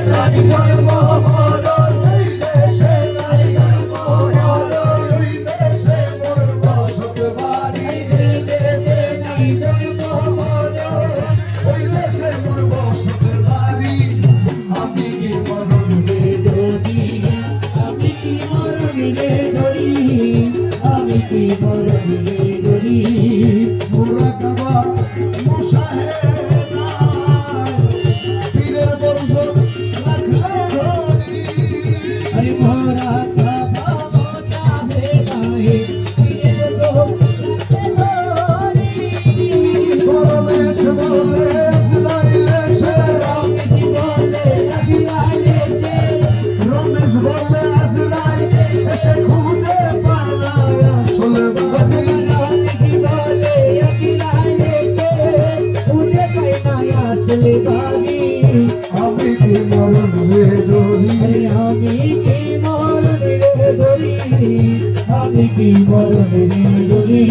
নারী ধর্ম হলো সেই দেশে নারী ধর্ম হলো ওই দেশে মোর বসত বাড়ি যে দেশে নারী ধর্ম হলো ওই দেশে মোর বসত বাড়ি আমি কি মরণ রে ধরি আমি কি মরণ রে ধরি আমি কি মরণ রে ধরি মোরা কাবা মুশাহেদা পীরের বর্জন রাখলে ধরি আরে মোরা কাবা মুশাহেদা পীরের বর্জন রাখলে ধরি পরমেশ বলে ইসরাইলে সে রামজি বলে আবিলাইলে সে রমেশ বলে ইসরাইলে এসে খুঁজে পালায় আসলে বাড়ি রামজি বলে আবিলাইলে সে খুঁজে পায় না আসলে বাড়ি আমি কি মরণ রে ধরি আমি কি মরণ রে ধরি আমি কি মরণ রে ধরি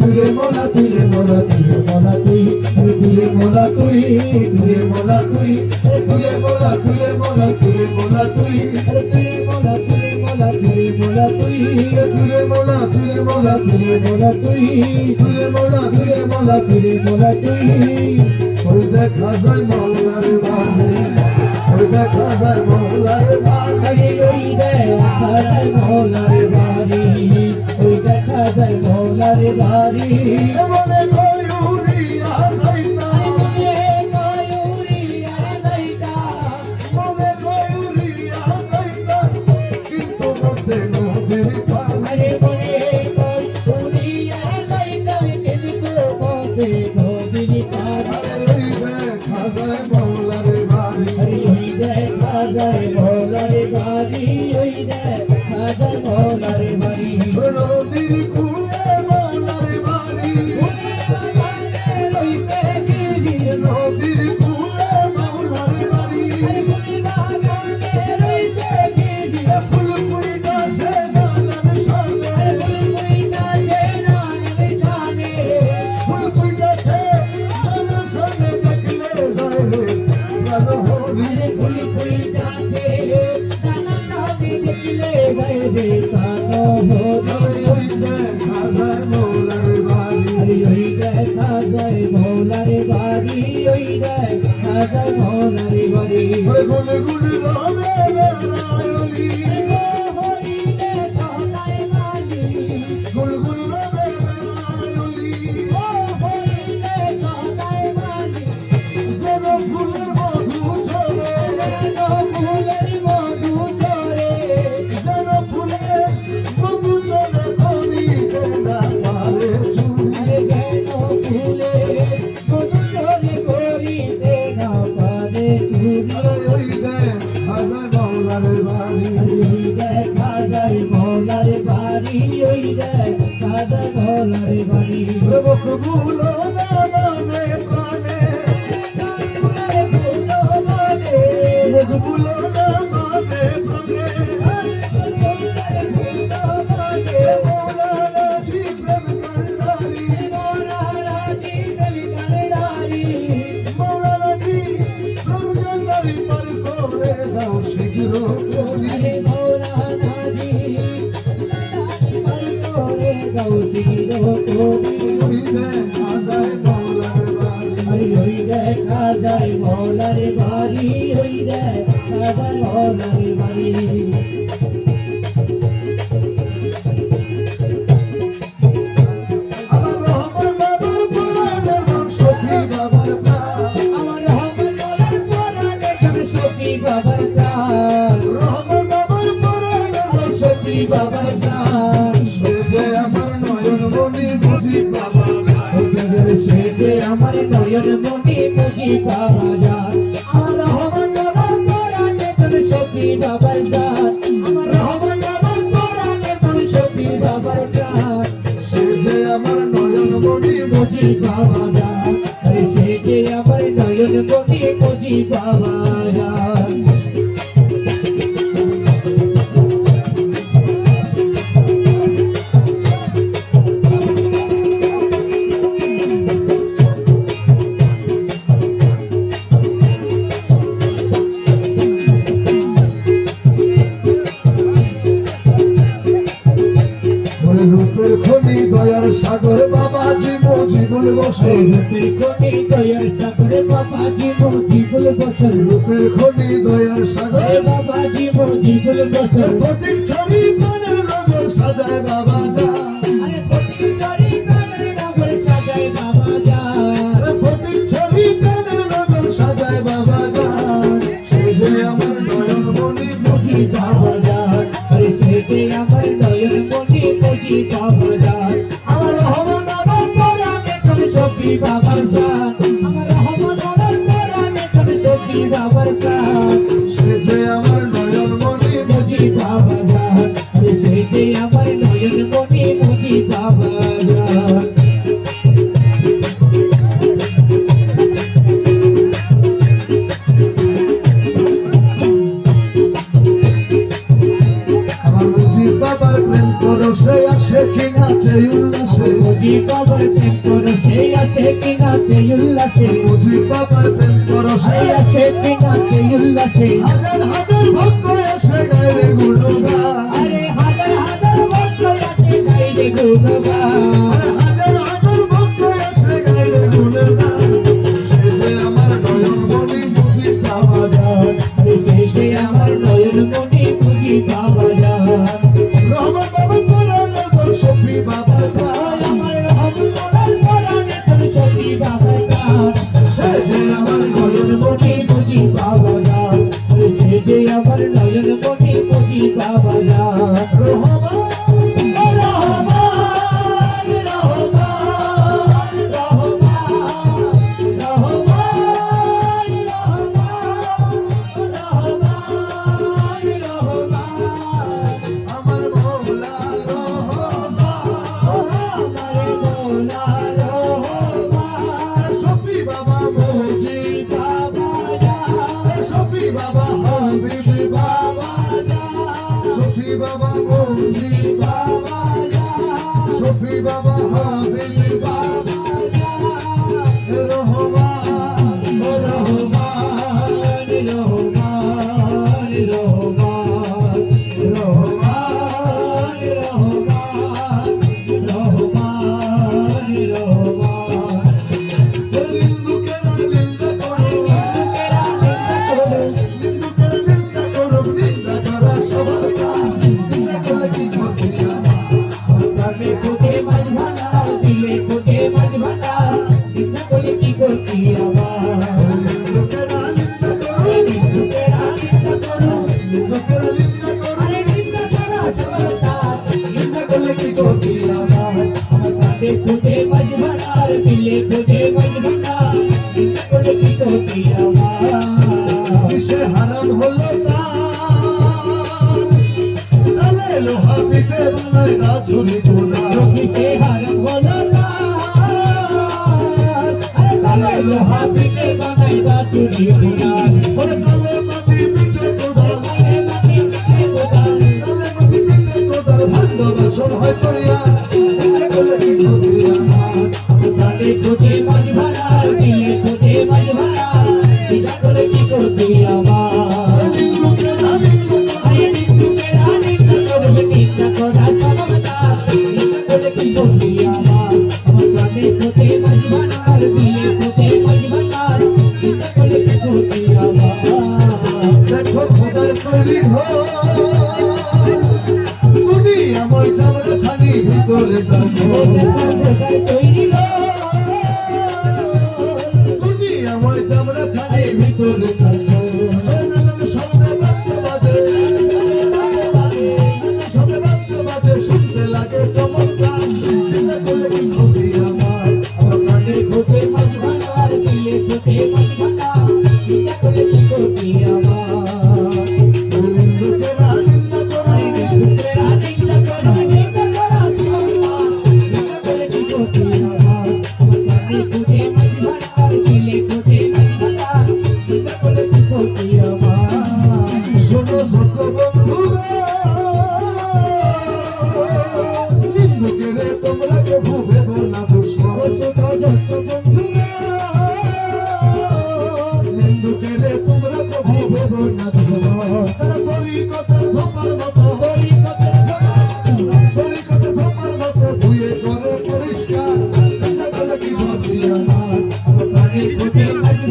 তুই মোলা তুই মোলা তুই মোলা তুই তুই মোলা তুই তুই মোলা তুই তুই মোলা তুই মোলা তুই মোলা তুই তুই মোলা তুই মোলা তুই মোলা তুই তুই মোলা তুই মোলা তুই মোলা তুই তুই মোলা তুই মোলা তুই মোলা তুই ওই দেখা যায় মৌলার বাড়ি ওই দেখা যায় মৌলার বাড়ি ওই দেখা যায় মৌলার বাড়ি ওই দেখা যায় মৌলার বাড়ি মনে কয়ুরিয়া যাইতা মনে কয়ুরিয়া যাইতা মনে কয়ুরিয়া যাইতা কিন্তু মধ্যে নদীর পার আরে মনে কয়ুরিয়া যাইতা কিন্তু মধ্যে নদীর পার ওই দেখা যায় মৌলার বাড়ি ওই দেখা যায় মৌলার বাড়ি ওই দেখা যায় মৌলার বাড়ি নদীর কুলে মৌলার বাড়ি নদীর কুলে মৌলার বাড়ি ফুল ফুল গাছে নানান সামনে ফুল ফুল গাছে নানান সামনে দেখলে যায় রে গান হরি ফুল ফুল গাছে নানান সামনে দেখলে যায় রে গান হরি ওই দেখা যায় মৌলার বাড়ি ওই দেখা যায় মৌলার বাড়ি ওই দেখা যায় মৌলার বাড়ি গুল গুল রবে বেলায়লি হইলে সদাই মালি গুল গুল রবে বেলায়লি হইলে সদাই মালি যেন ফুলের মধু ঝরে যেন ফুলের মধু ঝরে যেন ফুলের মধু ঝরে করিতে না পারে চুরি যেন ফুলের মধু ঝরে করিতে না পারে চুরি ওই দেখা যায় মৌলার বাড়ি ওই দেখা যায় মৌলার বাড়ি ওই দেখা যায় মৌলার বাড়ি মকবুল নামে প্রাণে মকবুল নামে প্রাণে মৌলানা জি প্রেম কান্ডারি মৌলানা জি প্রেম কান্ডারি মৌলানা জি প্রেম কান্ডারি পার করে দাও শীঘ্র করি মৌলানা জি পার করে দাও শীঘ্র করি ওই দেখা যায় মৌলার বাড়ি ওই দেখা যায় মৌলার বাড়ি ওই দেখা যায় মৌলার বাড়ি বাবার গান সে যে আমার নয়ন মনি বুঝি বাবা সে যে আমার নয়ন মনি বুঝি বাবা গান আমার রহমান বাবার কোরআনে তোর সখী বাবার গান আমার রহমান বাবার কোরআনে তোর সখী বাবার গান সে যে আমার নয়ন মনি বুঝি বাবা গান সে যে আমার নয়ন মনি মজি বাবা যান রূপের খনি দয়ার সাগর বাবাজি জীবন বসে রূপের খনি দয়ার সাগর বাবাজি জীবন বসে রূপের খনি দয়ার সাগর বাবাজি জীবন বসে ফটিক ছড়ি প্রাণের নগর সাজায় বাবা যান আরে ফটিক ছড়ি প্রাণের নগর সাজায় বাবা যান ফটিক ছড়ি প্রাণের নগর সাজায় বাবা যান সে যে আমার নয়ন মনি বুঝি বাবা যান আরে সে যে আমার নয়ন মনি বুঝি বাবা যান আমার রহমান আমার পরাণে তুমি সখী বাবার প্রাণ আমার রহমান আমার পরাণে তুমি সখী বাবার প্রাণ সে যে আমার নয়ন মনি বুঝি বাবা যান আরে সে যে আমার নয়ন মনি বুঝি বাবা যান বাবার প্রেম করো সে আসে কি নাচে উল্লাসে মুজি বাবার প্রেম করো সে আসে কি নাচে উল্লাসে মুজি বাবার প্রেম করো সে আসে কি নাচে উল্লাসে হাজার হাজার ভক্ত এসে গায় রে গুণগান আরে হাজার হাজার ভক্ত এসে গায় রে গুণগান আরে হাজার হাজার ভক্ত এসে গায় রে গুণগান সে যে আমার নয়ন মনি মুজি বাবা যান আরে সে যে আমার নয়ন মনি মুজি বাবা যান রহমান বাবা পরাণে তোর সখী বাবা যান আমার রহমান বাবার পরাণে তোর সখী বাবা যান সে যে আমার নয়ন মনি বুঝি বাবা যান সে যে আমার নয়ন মনি বুঝি বাবা যান রহমান বাবা হাবিবি বাবা সফি বাবা মুজি বাবা সফি বাবা হাবিবি বাবা রহমান রহমান রহমান রহমান রহমান রহমান রহমান রহমান হারাম হলো তালে লোহা পিঠে বানায় না ছুরি কোনা কিসে হারাম হলো তালে লোহা পিঠে বানায় না ছুরি কোনা ওরে তালে মাটি পিঠে কোদাল তালে মাটি পিঠে কোদাল তালে মাটি পিঠে কোদাল ভাঙ্গা বাসন হয় করিয়া বলে কি করিয়া তালে খুঁজে মাছ ভাড়া দিলে খুঁজে মাছ ভাড়া এটা করে কি করতে আমার আরে নিন্দুকে রানী করবে কিসা করা সমাতা এটা করে কি করতে আমার প্রাণে খুঁজে মাছ ভাড়া দিলে খুঁজে মাছ ভাড়া এটা করে কি করতে আমার দেখো খোদার তৈরি ঘর দুনিয়া মই চামড়া ছানি ভিতরে দেখো খোদার তৈরি আমার চামড়া ছাড়ে ভিতরে সবে বাজে শুনতে লাগে চমৎকার আমার প্রাণে খোঁজে মাছ ভাঙার দিলে খোঁজে মাছ ভাঙা এটা করে কি করবি আমার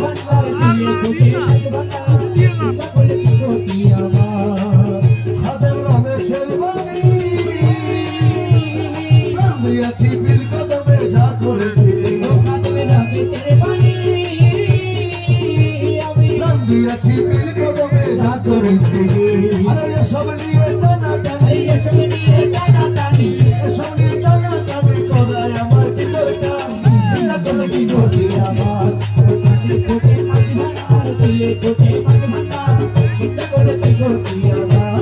ভান্ডার দিয়ে কোটে মাছ ভান্ডার চিন্তা করলে কি ক্ষতি আমার খাদেম রমেশের বাণী প্রাণ দিয়েছি পীর কদমে যা করে দিলে খাদেম রমেশের বাণী আমি প্রাণ দিয়েছি পীর কদমে যা করে দিলে আরে এসব নিয়ে টানা টানি এসব নিয়ে টানা টানি এসব নিয়ে টানা টানি করায় আমার কি দরকার চিন্তা করলে কি ক্ষতি আমার কোটে মাছ ভান্ডার দিয়ে কোটে মাছ ভান্ডার চিন্তা করলে কি ক্ষতি আমার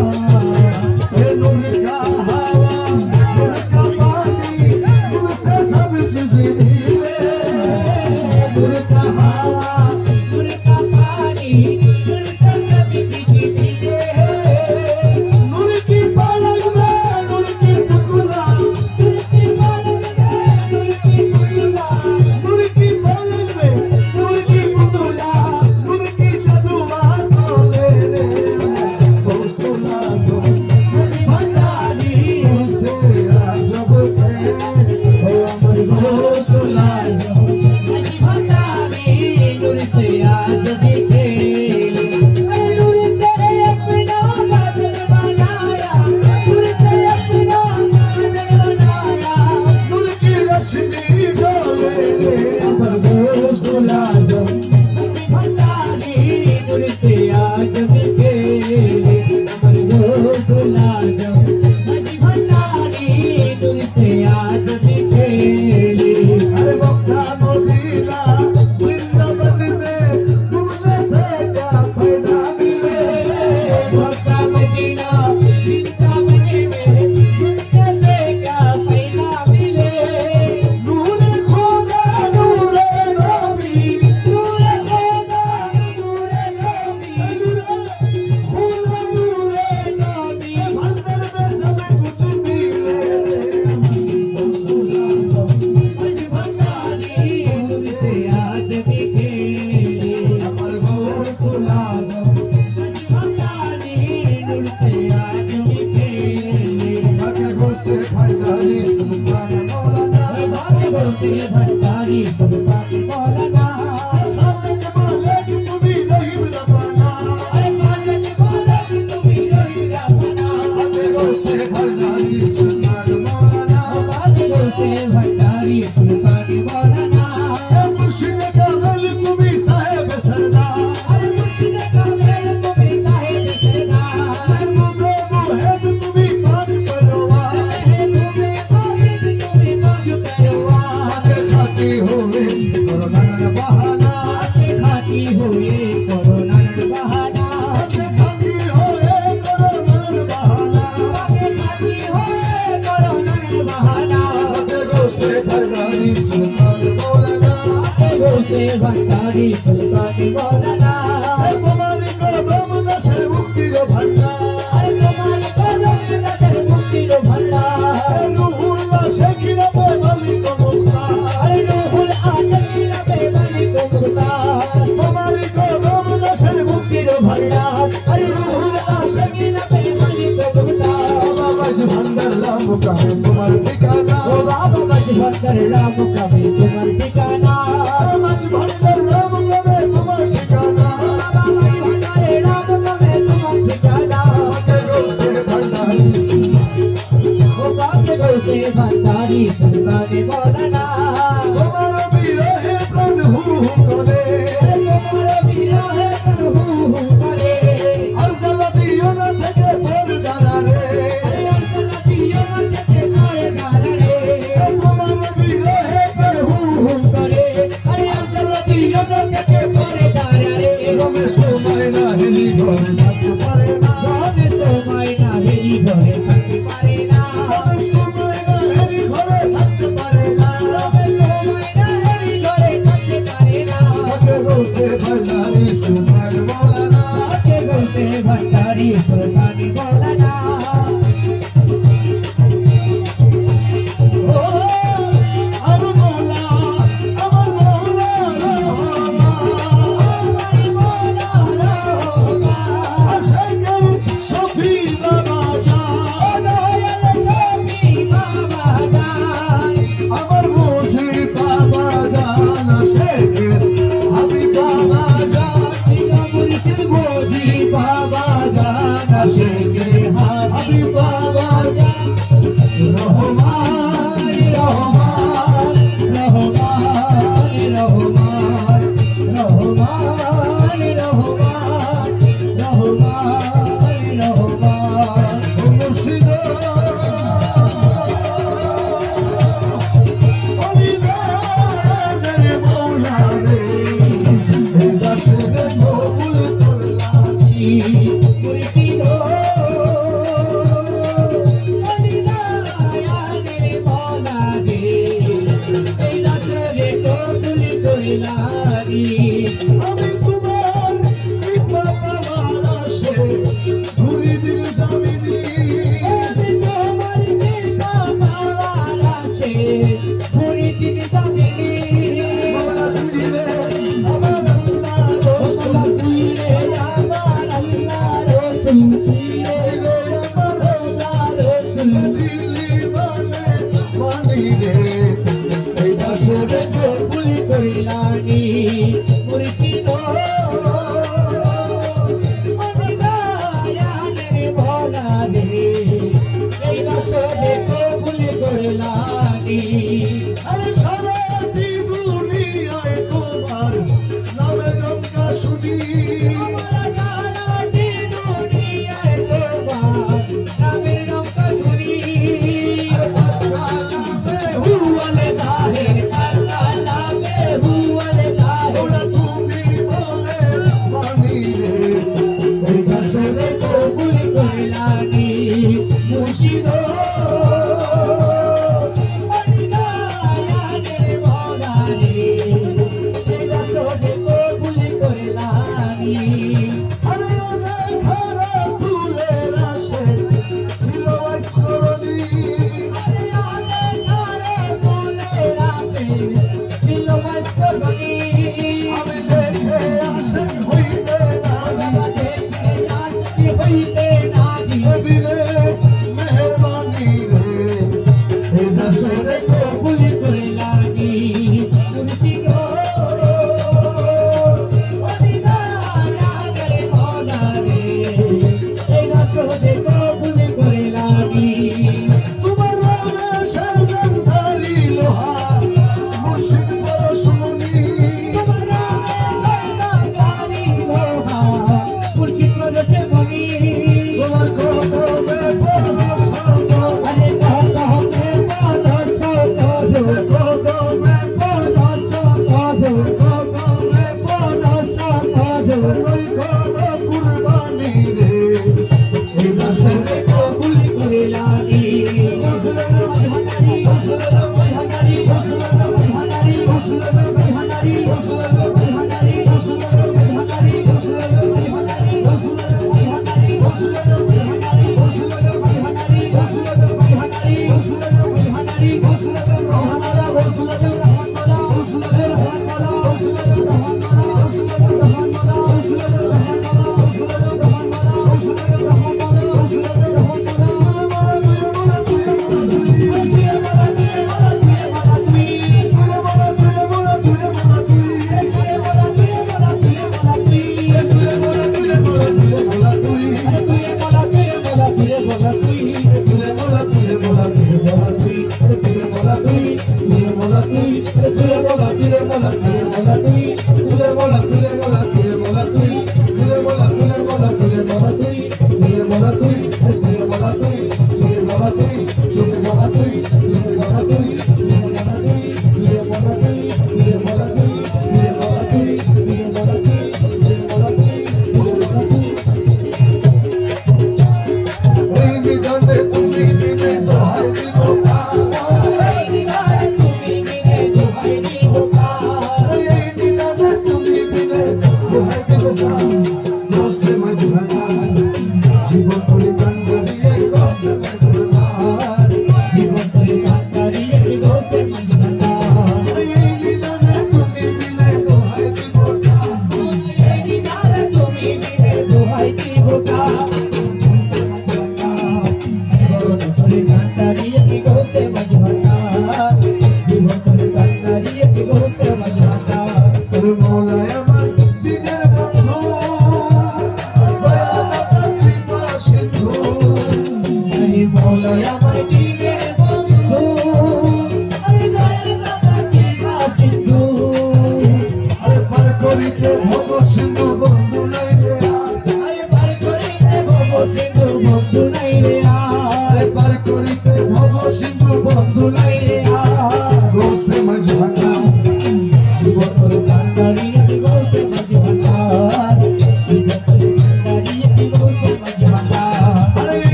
ए नूर का हवा नूर का पानी नूर से सब चीज मिले नूर का हवा नूर का पानी नूर से सब चीज मिले नूर की पलक में नूर की टुकड़ा नूर की पलक में नूर की टुकड़ा नूर की पलक में नूर की टुकड़ा नूर की जादुआ तोले रे ओ सोना सो भंडारी से जब के ओ अमर घोषला भंडारी नूर से आज दिखे नूर से अपना बादल बनाया नूर से अपना बादल बनाया नूर की रोशनी डोले अमर घोषला भंडारी नूर से आज दिखे अमर घोषला भंडारी नूर से आज दिखे अरे बक्का मोदीना वृंदावन में घूमने से क्या फायदा मिले बक्का मोदीना वृंदावन में घूमने से क्या फायदा मिले नूर खुदा नूर नबी नूर खुदा नूर नबी खुदा नूर नबी भंडार में सब कुछ मिले भंडारी से आज दिखे अमर घोषला भंडारी से आज दिखे भाग्य घोषे भंडारी सुल्तान मौलाना भाग्य घोषे भंडारी सुल्तान मौलाना खाने वाले की तुम्हें नहीं रवाना अरे खाने वाले की तुम्हें नहीं रवाना भाग्य घोषे भंडारी सुल्तान मौलाना भाग्य घोषे भंडारी सुल्तान मौलाना मुर्शिद का दिल तुम्हें साहिब सरदार अरे मुर्शिद का दिल तुम्हें साहिब सरदार मुझे मुहब तुम्हें पाक करवा मुझे मुहब तुम्हें पाक करवा आके खाती हुए कोरोना बहाना आके खाती हुए कोरोना बहाना आके खाती हुए कोरोना बहाना आके खाती हुए कोरोना बहाना आके घोषे भंडारी सुल्तान मौलाना आके घोषे भंडारी सुल्तान मौलाना तुम्हारी कदम नशे मुक्ति रो भंडार अरे तुम्हारी कदम नशे मुक्ति रो भंडार रूहुल्लाह शेखिना पे बलि को मुख्तार अरे रूहुल्लाह शेखिना पे बलि को मुख्तार तुम्हारी कदम नशे मुक्ति रो भंडार अरे रूहुल्लाह शेखिना पे बलि को मुख्तार बाबा जी भंडार लाम का है तुम्हार ठिकाना ओ बाबा जी भंडार लाम का है तुम्हार ठिकाना मच भंडार लाम का है तुम्हार ठिकाना बाबा जी भंडार लाम का है तुम्हार ठिकाना के घोषे भंडारी ओ बाबा घोषे भंडारी सुल्तान मौलाना तुम्हारा वीर है प्रभु करे तुम्हारा वीर है प्रभु करे हर जलदियों न थके तोर गाना रे हर जलदियों न थके तोर गाना रे तुम्हारा वीर है प्रभु करे हर जलदियों न थके तोर गाना रे रमेश तो मायना हेली घरे थक पारे ना रमेश तो मायना हेली घरे थक पारे ना रमेश तो मायना हेली घरे थक पारे ना रमेश तो मायना हेली घरे थक पारे ना के घोषे भंडारी सुल्तान मौलाना के घोषे भंडारी सुल्तान मौलाना ओ अमर मौला अमर मौला शेखर शफी बाबा जान अमर मुझे बाबा जान शेखर हबीब बाबा আমি তোমার কৃপা পাওয়ার আশে ঘুরি দিন জামিনী আমি তোমার কৃপা পাওয়ার আশে ঘুরি দিন জামিনী মৌলা তুই রে আমার আল্লাহ রসুল তুই রে আমার আল্লাহ রসুল তুই রে আমার আল্লাহ রসুল দিলি মানি রে এই দাসরে কবুল করিলানি মুর্শিদ মনিদায়ানের ভোলা রে এই দাসরে কবুল করিলানি আরে সারা দুনিয়ায় তোমার নামে জমকা শুনি আমরা সারাটি দুনিয়ায় তোমার নামের নৌকা শুনি হুয়ালে সাহে আল্লাহ নামে হুয়ালে সাহে ওরা তুমি বলে মানি রে এই দাসরে কবুল করিলানি মুর্শিদ মনিদায়ানের ভোলা রে এই দাসরে কবুল করিলানি আরে খারা সুলের আসে ছিল স্মরণী আমি দেখে আসে হইতে নামি বিলে মেহরবানি রে এই দাসরে তোমার রামে সরদারি লোহা মুর্শিদ পরশুনি তোমার কদমে পরশন কদমে পরশন কদমে পরশন ওই কর কুরবানি রে এই দাসরে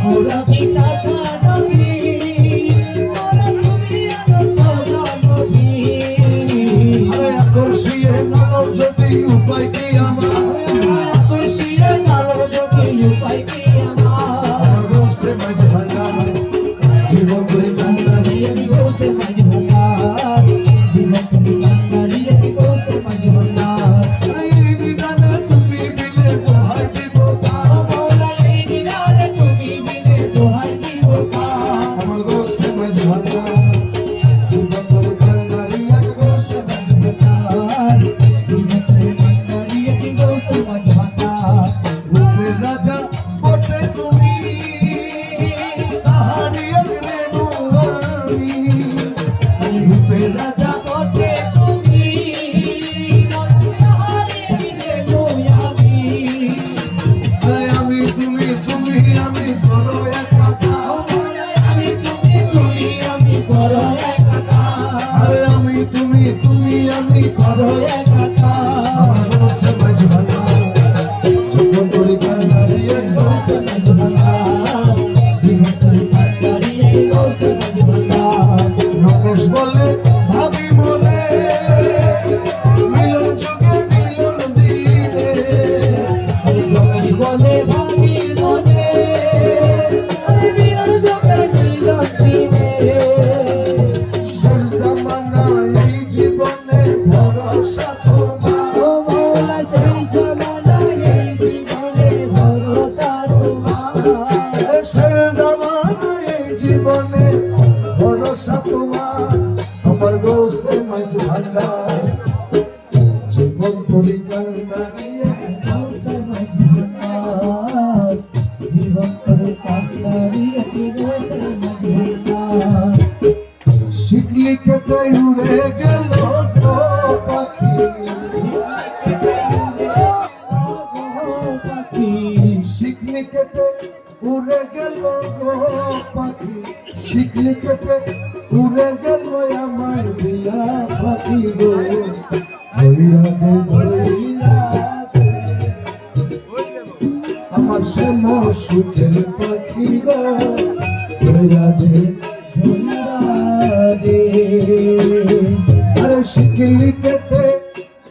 অপরাধী শাখা নবী মোরা তুমি আনন্দ নবী আরে আকর্ষিয়ে নাও যদি উপায় কি আমার খুশিয়ে নাও যদি উপায় কি আমার গোসে মাঝ ভাঙা জীবন ধরে কান্নারি গোসে মাঝ ভাঙার জীবন তুমি কান্নারি গোসে মাঝ ভাঙার এই বিধানে তুমি বিলে দোহাই দিব মৌলা এই দিদারে তুমি বিনে দোহাই দিব আমার গোসে মাঝ ভাঙা জীবন ধরে কান্নারি গোসে মাঝ ভাঙার জীবন তুমি কান্নারি গোসে মাঝ ভাঙার রূপের রাজা বটে তুমি তাহারি একরে নুয়ানি রূপের রাজা বটে তুমি মনহারে বিনে গোয়াবি আরে আমি তুমি তুমি আমি করো একা আমি তুমি আমি করো একাকার আরে আমি তুমি তুমি আমি করো আমার গোসে মাঝ ভাঙা জীবন ধরে কান্নারি গোসে মাঝ ভাঙা রমেশ বলে ভাবি বলে মিলন যুগে মিলন দিনে রমেশ বলে শেষ জামানা এই জীবনে ভরসা তোমার শেষ জামানা এই জীবনে ভরসা তোমার আমার গোসে মাঝ ভাঙা জীবন পরিকার দাঁড়িয়ে শিকলি কেটে উড়ে গেল তো পাখি শিকলি কেটে উড়ে গেল গো পাখি শিকলি কেটে উড়ে গেল আমার দিয়া পাখি গো আমার শ্যাম সুখের পাখি গো আরে শিকলি কেটে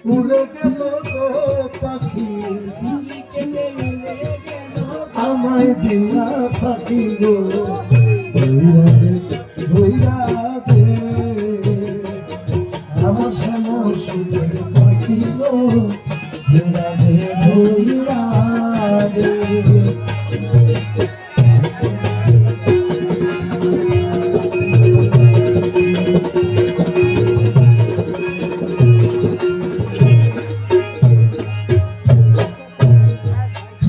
উড়ে গেল গো পাখি আমায় দিয়া পাখি গো আমার শ্যাম সুখের পাখি গো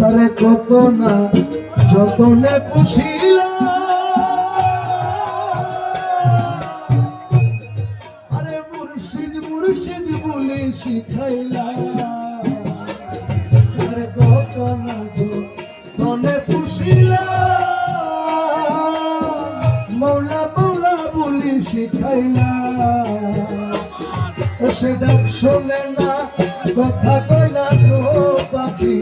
তারে কত না যতনে পুষিলা আরে মুর্শিদ মুর্শিদ বলে শিখাইলা আরে কত না যতনে পুষিলা মৌলা মৌলা বলে শিখাইলা সে ডাক শোনে না কথা কয় না গো পাখি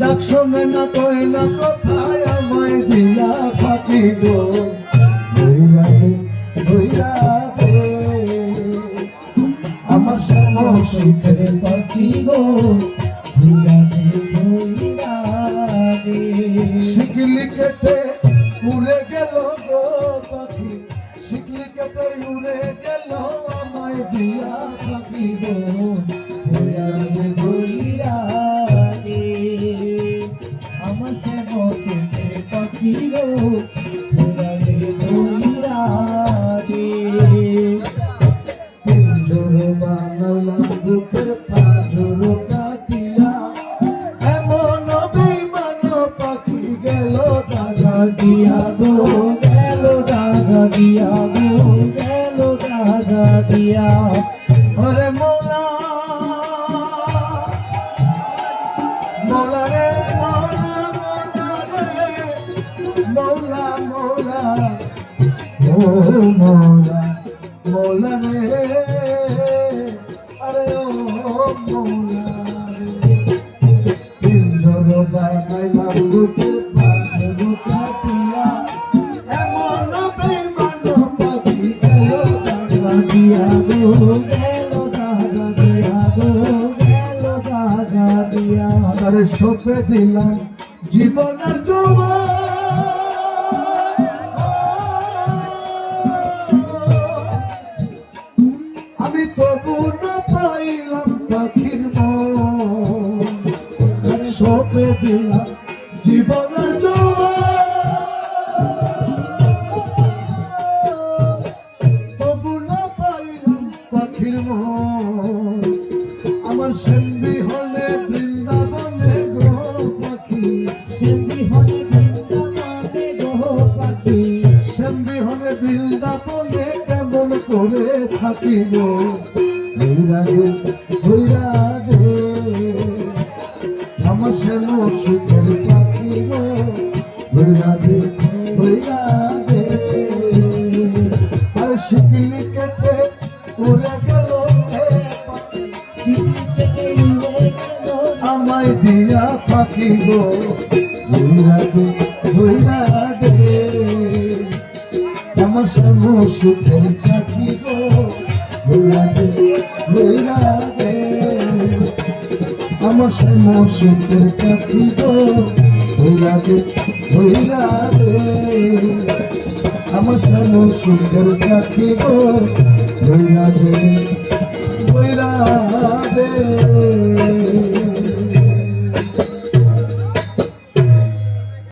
ডাক শোনে না কয় না কথায় আমায় দিয়া পাখি গো ধৈরা দে আমার শ্যাম সুখের পাখি গো শিকলি কেটে উড়ে গেল গো পাখি শিকলি কেটে উড়ে গেল আমায় দিয়া পাখি গো আমার সে পাখি গো পিঞ্জর বানালাম বুকের পাঁজর কাটিয়া এমন বেঈমান পাখি গেল দাগা দিয়া গো দাগা দিয়া গো গেল দাগা দিয়া ওরে মৌলা মৌলা রে মৌলা মৌলা রে মৌলা মৌলা ও মৌলা মৌলা রে আরে ও মৌলা রে বুকের পাশে বুকাতিয়া এমন বেঈমান পাখি এলো দাগা দিয়া গো গেল দাগা দিয়া গো গেল দাগা দিয়া আরে সপে দিলাম জীবনের জোয়ার আমি তবু না পাইলাম পাখির মন সপে দিলাম জীবনের জোয়ার তবু না পাইলাম পাখির মন আমার সেমবি হলে বৃন্দাবনে গো পাখি সেমনি হলে বৃন্দাবনে গো পাখি সেমবি হলে বৃন্দাবনে কেমন করে থাকিব ধৈরাগে ধৈরাগে আমার শ্যাম সুখের পাখি গো ধৈরাগে ধৈরাগে আর শিকলি কেটে উড়ে গেল এ পাখি চিঠি থেকে উড়ে গেল আমায় দিয়া পাখি গো ধৈরাগে ধৈরাগে আমার শ্যাম সুখের পাখি গো ধৈরাগে ধৈরাগে আমার শ্যাম সুখের পাখি গো ধৈরাগে ধৈরাগে আমার শ্যাম সুখের পাখি গো ধৈরাগে ধৈরাগে